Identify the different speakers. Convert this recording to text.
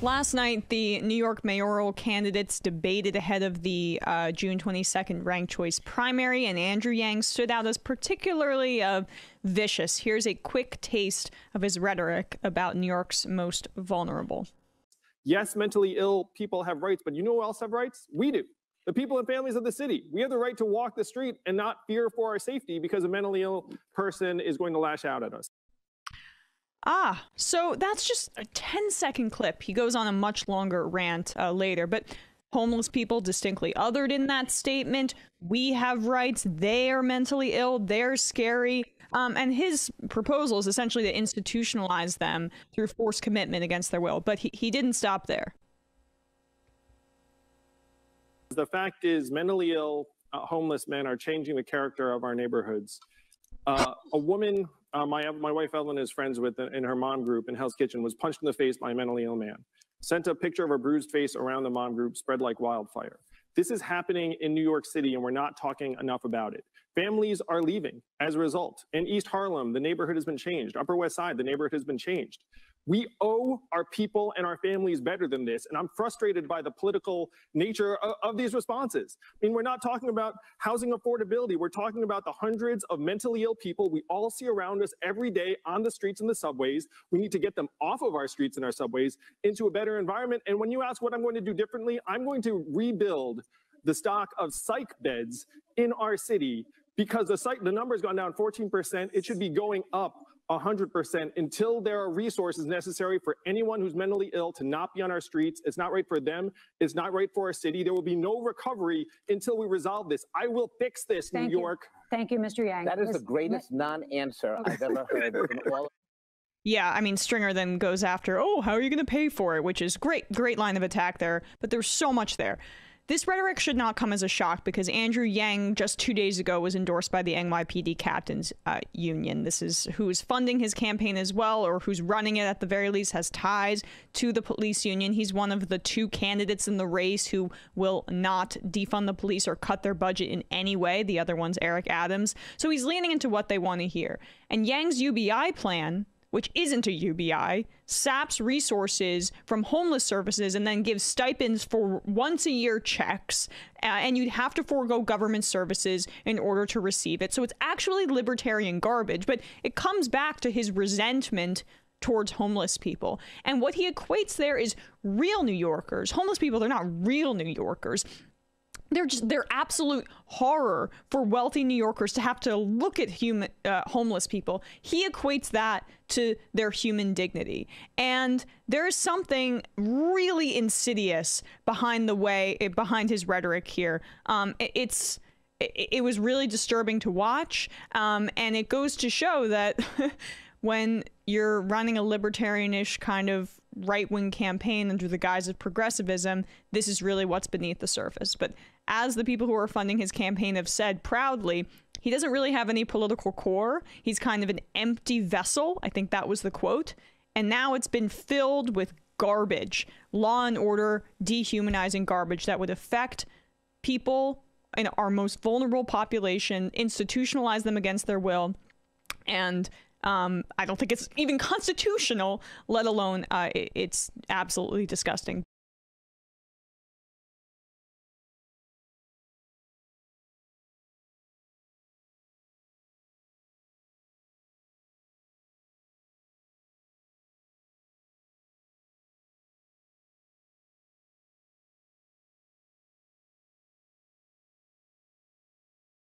Speaker 1: Last night, the New York mayoral candidates debated ahead of the June 22nd ranked choice primary, and Andrew Yang stood out as particularly vicious. Here's a quick taste of his rhetoric about New York's most vulnerable.
Speaker 2: Yes, mentally ill people have rights, but you know who else have rights? We do. The people and families of the city. We have the right to walk the street and not fear for our safety because a mentally ill person is going to lash out at us.
Speaker 1: So that's just a 10-second clip. He goes on a much longer rant later, but homeless people distinctly othered in that statement. We have rights. They are mentally ill. They're scary. And his proposal is essentially to institutionalize them through forced commitment against their will. But he didn't stop there.
Speaker 2: The fact is, mentally ill homeless men are changing the character of our neighborhoods. A woman my wife Evelyn is friends with in her mom group in Hell's Kitchen was punched in the face by a mentally ill man. Sent a picture of her bruised face around the mom group, spread like wildfire. This is happening in New York City, and we're not talking enough about it. Families are leaving as a result. In East Harlem, the neighborhood has been changed. Upper West Side, the neighborhood has been changed. We owe our people and our families better than this, and I'm frustrated by the political nature of these responses. I mean, we're not talking about housing affordability. We're talking about the hundreds of mentally ill people we all see around us every day on the streets and the subways. We need to get them off of our streets and our subways into a better environment. And when you ask what I'm going to do differently, I'm going to rebuild the stock of psych beds in our city because the number's gone down 14%. It should be going up 100% until there are resources necessary for anyone who's mentally ill to not be on our streets. It's not right for them. It's not right for our city. There will be no recovery until we resolve this. I will fix this, New York.
Speaker 3: Thank you, Mr. Yang.
Speaker 4: That is the greatest non-answer I've ever heard in all.
Speaker 1: Yeah, I mean, Stringer then goes after, oh, how are you going to pay for it? Which is great line of attack there, but there's so much there. This rhetoric should not come as a shock because Andrew Yang just 2 days ago was endorsed by the NYPD Captains Union. This is who's funding his campaign as well, or who's running it at the very least, has ties to the police union. He's one of the 2 candidates in the race who will not defund the police or cut their budget in any way. The other one's Eric Adams. So he's leaning into what they want to hear. And Yang's UBI plan, which isn't a UBI, saps resources from homeless services and then gives stipends for once-a-year checks, and you'd have to forego government services in order to receive it. So it's actually libertarian garbage, but it comes back to his resentment towards homeless people. And what he equates there is real New Yorkers. Homeless people, they're not real New Yorkers. They're absolute horror for wealthy New Yorkers to have to look at homeless people. He equates that to their human dignity. And there is something really insidious behind his rhetoric here. It was really disturbing to watch. And it goes to show that when you're running a libertarianish kind of right-wing campaign under the guise of progressivism, this is really what's beneath the surface. But as the people who are funding his campaign have said proudly, he doesn't really have any political core. He's kind of an empty vessel. I think that was the quote. And now it's been filled with garbage, law and order, dehumanizing garbage that would affect people in our most vulnerable population, institutionalize them against their will, and I don't think it's even constitutional, let alone it's absolutely disgusting.